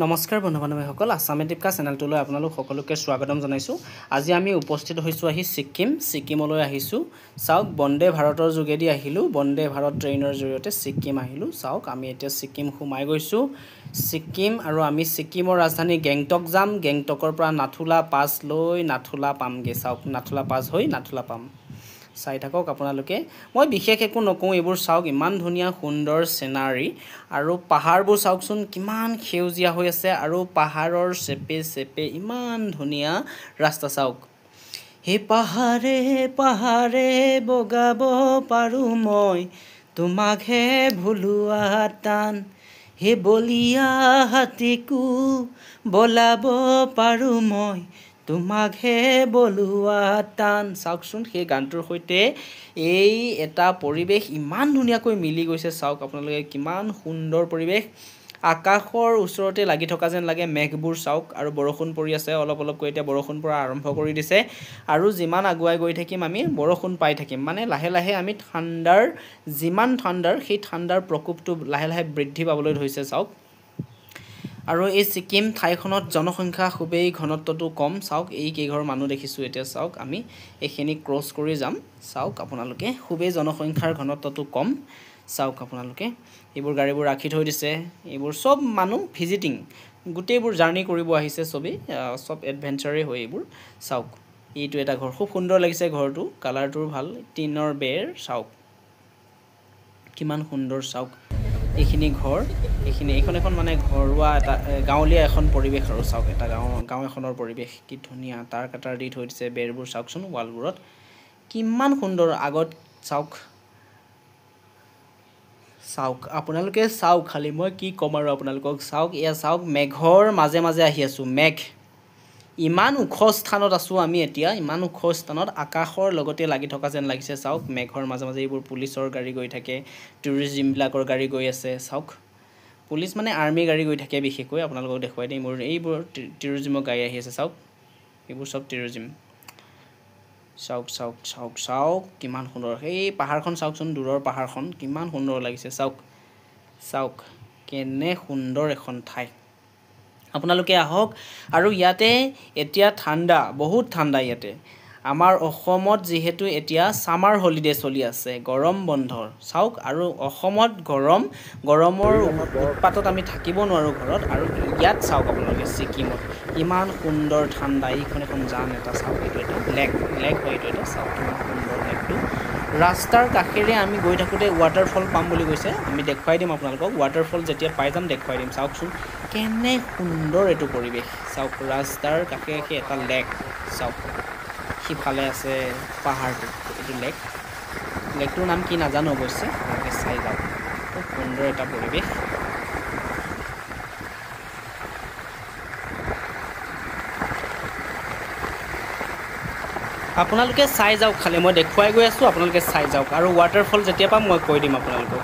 নমস্কাৰ বন্ধু-বান্ধৱীসকল আসামে টিপকা চেনেলটোলৈ আপোনালোক সকলোকে স্বাগতম জনাইছো। আজি আমি উপস্থিত হৈছো ছিকিমলৈ আহিছো। চাওক বন্দে ভাৰতৰ যোগেদি আহিলো, বন্দে ভাৰত ট্ৰেইনৰ জৰিয়তে ছিকিম আহিলো। চাওক আমি এতিয়া ছিকিম সোমাই গৈছো। ছিকিম আৰু আমি ছিকিমৰ ৰাজধানী গেংটক যাম। গেংটকৰ পৰা নাথুলা পাছ লৈ নাথুলা পামগে। চাওক নাথুলা পাছ হৈ নাথুলা পাম। চাই থাকক আপোনালোকে। মই বিশেষ একো নকওঁ, এইবোৰ চাওক ইমান ধুনীয়া সুন্দৰ সিনাৰী আৰু পাহাৰবোৰ চাওকচোন কিমান সেউজীয়া হৈ আছে আৰু পাহাৰৰ চেপে চেপে ইমান ধুনীয়া ৰাস্তা চাওক। হে পাহাৰে পাহাৰে বগাব পাৰো মই তোমাকহে ভুলোৱা টান, হে বলিয়া হাতীকো বলাব পাৰো মই তোমাকহে বলোৱা টান। চাওকচোন সেই গানটোৰ সৈতে এই এটা পৰিৱেশ ইমান ধুনীয়াকৈ মিলি গৈছে। চাওক আপোনালোকে কিমান সুন্দৰ পৰিৱেশ। আকাশৰ ওচৰতে লাগি থকা যেন লাগে মেঘবোৰ। চাওক আৰু বৰষুণ পৰি আছে অলপ অলপকৈ, এতিয়া বৰষুণ পৰা আৰম্ভ কৰি দিছে আৰু যিমান আগুৱাই গৈ থাকিম আমি বৰষুণ পাই থাকিম। মানে লাহে লাহে আমি যিমান ঠাণ্ডাৰ সেই ঠাণ্ডাৰ প্ৰকোপটো লাহে লাহে বৃদ্ধি পাবলৈ ধৰিছে। চাওক আৰু এই ছিকিম ঠাইখনত জনসংখ্যা খুবেই ঘনত্বটো কম। চাওক এই কেইঘৰ মানুহ দেখিছোঁ এতিয়া। চাওক আমি এইখিনি ক্ৰছ কৰি যাম। চাওক আপোনালোকে খুবেই জনসংখ্যাৰ ঘনত্বটো কম। চাওক আপোনালোকে এইবোৰ গাড়ীবোৰ ৰাখি থৈ দিছে। এইবোৰ চব মানুহ ভিজিটিং, গোটেইবোৰ জাৰ্ণি কৰিব আহিছে চবেই, চব এডভেঞ্চাৰেই হয় এইবোৰ। চাওক এইটো এটা ঘৰ, খুব সুন্দৰ লাগিছে ঘৰটো, কালাৰটোও ভাল, টিনৰ বেৰ। চাওক কিমান সুন্দৰ। চাওক এইখিনি ঘৰ, এইখন এখন মানে ঘৰুৱা এটা গাঁৱলীয়া এখন পৰিৱেশ আৰু। চাওক এটা গাঁও এখনৰ পৰিৱেশ কি ধুনীয়া, তাৰ কাটাৰ দি থৈ দিছে বেৰবোৰ। চাওকচোন ৱালবোৰত কিমান সুন্দৰ। আগত চাওক আপোনালোকে চাওক, খালি মই কি ক'ম আৰু আপোনালোকক। চাওক এয়া চাওক মেঘৰ মাজে মাজে আহি আছোঁ। মেঘ ইমান ওখ স্থানত আছোঁ আমি এতিয়া, ইমান ওখ স্থানত আকাশৰ লগতে লাগি থকা যেন লাগিছে। চাওক মেঘৰ মাজে মাজে এইবোৰ পুলিচৰ গাড়ী গৈ থাকে, টুৰিজিমবিলাকৰ গাড়ী গৈ আছে। চাওক পুলিচ মানে আৰ্মি গাড়ী গৈ থাকে বিশেষকৈ। আপোনালোকক দেখুৱাই দিম, এইবোৰ টুৰিজিমৰ গাড়ী আহি আছে। চাওক এইবোৰ চব টুৰিজিম। চাওক চাওক চাওক চাওক কিমান সুন্দৰ। সেই পাহাৰখন চাওকচোন, দূৰৰ পাহাৰখন কিমান সুন্দৰ লাগিছে। চাওক চাওক কেনে সুন্দৰ এখন ঠাই। আপোনালোকে আহক। আৰু ইয়াতে এতিয়া ঠাণ্ডা, বহুত ঠাণ্ডা ইয়াতে। আমাৰ অসমত যিহেতু এতিয়া ছামাৰ হলিডে চলি আছে, গৰম বন্ধৰ। চাওক আৰু অসমত গৰমৰ উৎপাতত আমি থাকিব নোৱাৰোঁ ঘৰত। আৰু ইয়াত চাওক আপোনালোকে ছিকিমত ইমান সুন্দৰ ঠাণ্ডা। এইখন এখন জান এটা। চাওক এইটো এটা লেক হয় এইটো এটা। চাওক কিমান সুন্দৰ লেকটো। ৰাস্তাৰ কাষেৰে আমি গৈ থাকোঁতে ৱাটাৰফল পাম বুলি কৈছে, আমি দেখুৱাই দিম আপোনালোকক। ৱাটাৰফল যেতিয়া পাই যাম দেখুৱাই দিম। চাওকচোন কেনে সুন্দৰ এইটো পৰিৱেশ। চাওক ৰাস্তাৰ কাষে কাষে এটা লেক। চাওক সিফালে আছে পাহাৰটো, এইটো লেকটোৰ নাম কি নাজানো অৱশ্যে, আপোনালোকে চাই যাওক। খুব সুন্দৰ এটা পৰিৱেশ। আপোনালোকে চাই যাওক, খালি মই দেখুৱাই গৈ আছোঁ, আপোনালোকে চাই যাওক। আৰু ৱাটাৰফল যেতিয়া পাম মই কৈ দিম আপোনালোকক।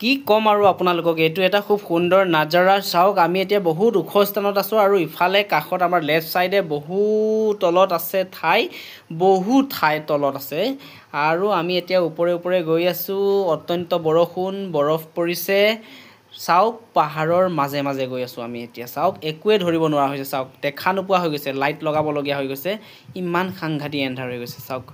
কি কম আৰু আপোনালোকক এইটো এটা খুব সুন্দৰ নাজাৰা চাওক আমি এতিয়া বহুত ওখ স্থানত আছো আৰু ইফালে কাষত আমাৰ লেফট সাইডে বহুত তলত আছে বহুত ঠাই তলত আছে আৰু আমি এতিয়া ওপৰে ওপৰে গৈ আছো অত্যন্ত বৰষুণ বৰফ পৰিছে চাওক পাহাৰৰ মাজে মাজে গৈ আছো আমি এতিয়া চাওক একোৱে ধৰিব নোৱাৰা হৈছে চাওক দেখা নোপোৱা হৈ গৈছে লাইট লগাব লগিয়া হৈ গৈছে ইমান সাংঘাতি এন্ধাৰ হৈ গৈছে চাওক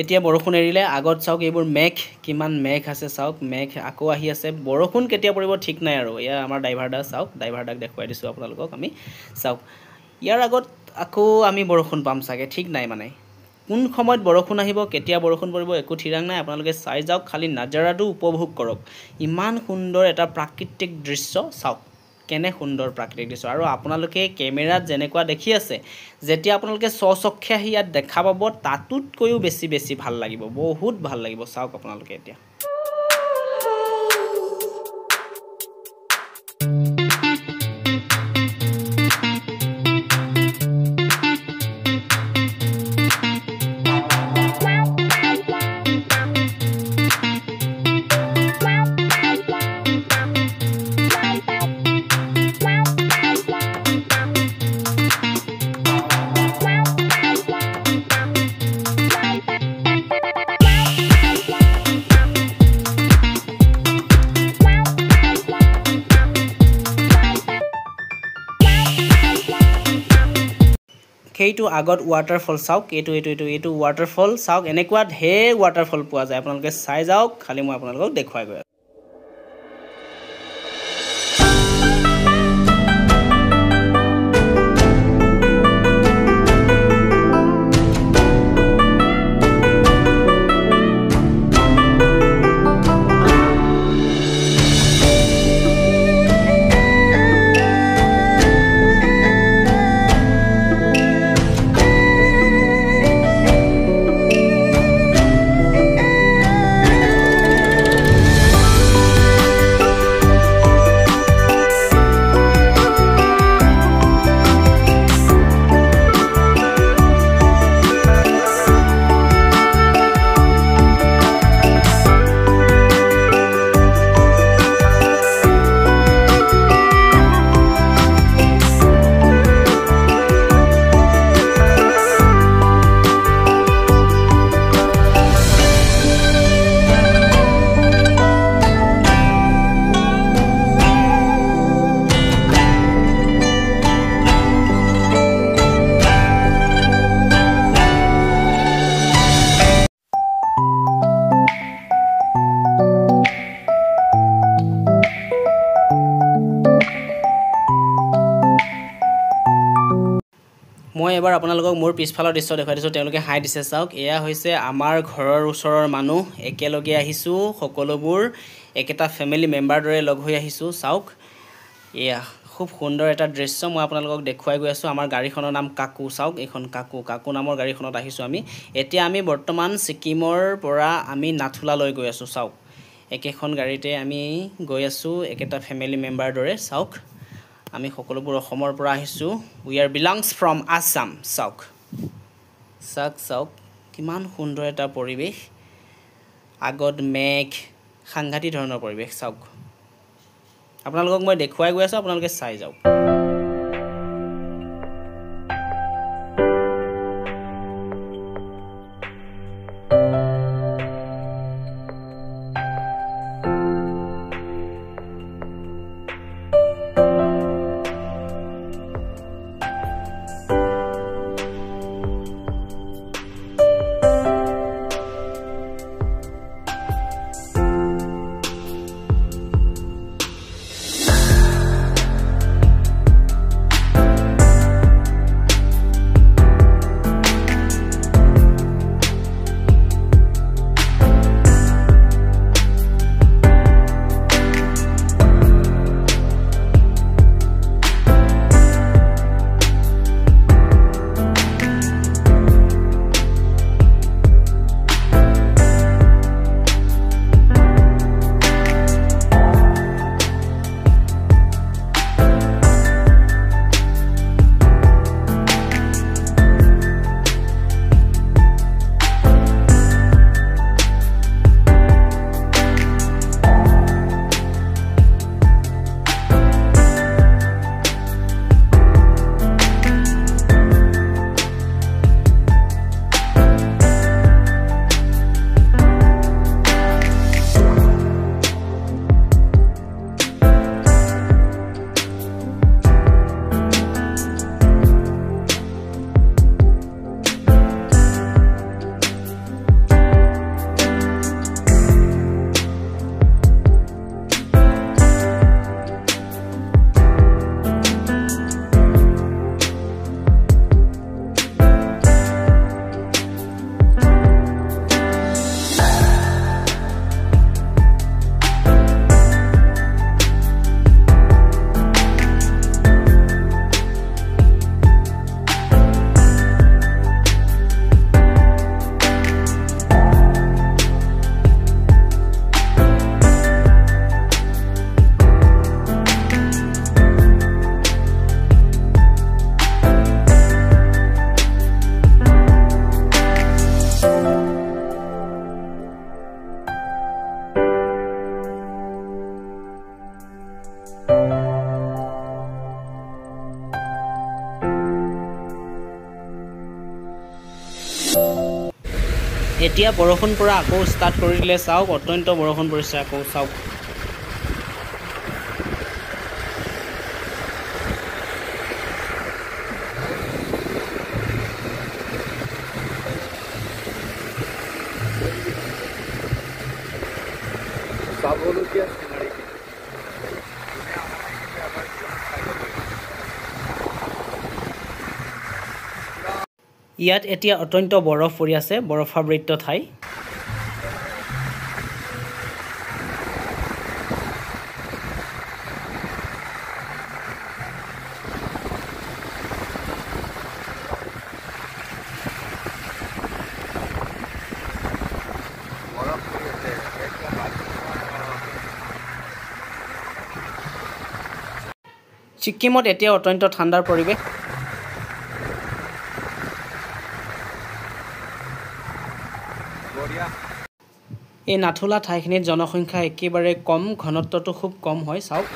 এতিয়া বৰষুণ এৰিলে আগত চাওক এইবোৰ মেঘ কিমান মেঘ আছে চাওক মেঘ আকৌ আহি আছে বৰষুণ কেতিয়া পৰিব ঠিক নাই আৰু ইয়া আমাৰ ড্ৰাইভাৰডা চাওক ড্ৰাইভাৰডাক দেখুৱাই দিছো আপোনালোকক আমি চাওক ইয়াৰ আগত আকৌ আমি বৰষুণ পাম চাগে ঠিক নাই মানে কোন সময়ত বৰষুণ আহিব কেতিয়া বৰষুণ পৰিব একো ঠিৰাং নাই আপোনালোকে চাই যাওক খালি নাজাৰাটো উপভোগ কৰক ইমান সুন্দৰ এটা প্ৰাকৃতিক দৃশ্য চাওক কেনে সুন্দৰ প্ৰাকৃতিক দৃশ্য আৰু আপোনালোকে কেমেৰাত যেনেকুৱা দেখি আছে যেতিয়া আপোনালোকে স্বচক্ষে আহি ইয়াত দেখা পাব তাতোতকৈও বেছি ভাল লাগিব বহুত ভাল লাগিব চাওক আপোনালোকে এতিয়া সেইটো আগত ওয়াটাৰফল চাওক এইটো ওয়াটাৰফল চাওক এনেকুৱা ঢেৰ ওয়াটাৰফল পোৱা যায় আপোনালোকে চাই যাওক খালি মই আপোনালোকক দেখুৱাই গৈ মই এবাৰ আপোনালোকক মোৰ পিছফালৰ দৃশ্য দেখুৱাই দিছোঁ তেওঁলোকে হাই দিছে চাওক এয়া হৈছে আমাৰ ঘৰৰ ওচৰৰ মানুহ একেলগে আহিছোঁ সকলোবোৰ একেটা ফেমিলি মেম্বাৰ দৰে লগ হৈ আহিছোঁ চাওক এয়া খুব সুন্দৰ এটা দৃশ্য মই আপোনালোকক দেখুৱাই গৈ আছোঁ আমাৰ গাড়ীখনৰ নাম কাকু চাওক এইখন কাকু নামৰ গাড়ীখনত আহিছোঁ আমি এতিয়া আমি বৰ্তমান ছিকিমৰ পৰা আমি নাথুলালৈ গৈ আছোঁ চাওক একেখন গাড়ীতে আমি গৈ আছোঁ একেটা ফেমিলি মেম্বাৰ দৰে চাওক আমি সকলোবোৰ অসমৰ পৰা আহিছোঁ we are belongs from Assam চাওক কিমান সুন্দৰ এটা পৰিৱেশ আগত মেঘ সাংঘাতিক ধৰণৰ পৰিৱেশ চাওক আপোনালোকক মই দেখুৱাই গৈ আছোঁ আপোনালোকে চাই যাওক এতিয়া বৰষুণ পৰা আকৌ ষ্টাৰ্ট কৰি দিলে চাওক অত্যন্ত বৰষুণ পৰিছে আকৌ চাওক ইয়াত এতিয়া অত্যন্ত বৰফ পৰি আছে বৰফাবৃত ঠাই ছিকিমত এতিয়া অত্যন্ত ঠাণ্ডাৰ পৰিৱেশ এই নাথুলা ঠাইখিনিত জনসংখ্যা একেবাৰে কম ঘনত্বটো খুব কম হয় চাওক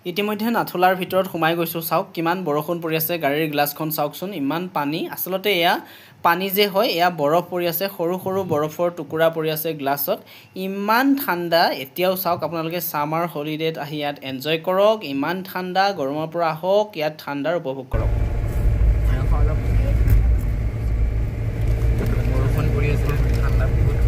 ইতিমধ্যে নাথুলাৰ ভিতৰত সোমাই গৈছোঁ চাওক কিমান বৰষুণ পৰি আছে গাড়ীৰ গ্লাছখন চাওকচোন ইমান পানী আচলতে এয়া পানী যে হয় এয়া বৰফ পৰি আছে সৰু সৰু বৰফৰ টুকুৰা পৰি আছে গ্লাছত ইমান ঠাণ্ডা এতিয়াও চাওক আপোনালোকে সামাৰ হলিডেত আহি ইয়াত এনজয় কৰক ইমান ঠাণ্ডা গৰমৰ পৰা আহক ইয়াত ঠাণ্ডাৰ উপভোগ কৰক বৰষুণ পৰি আছে ঠাণ্ডা বহুত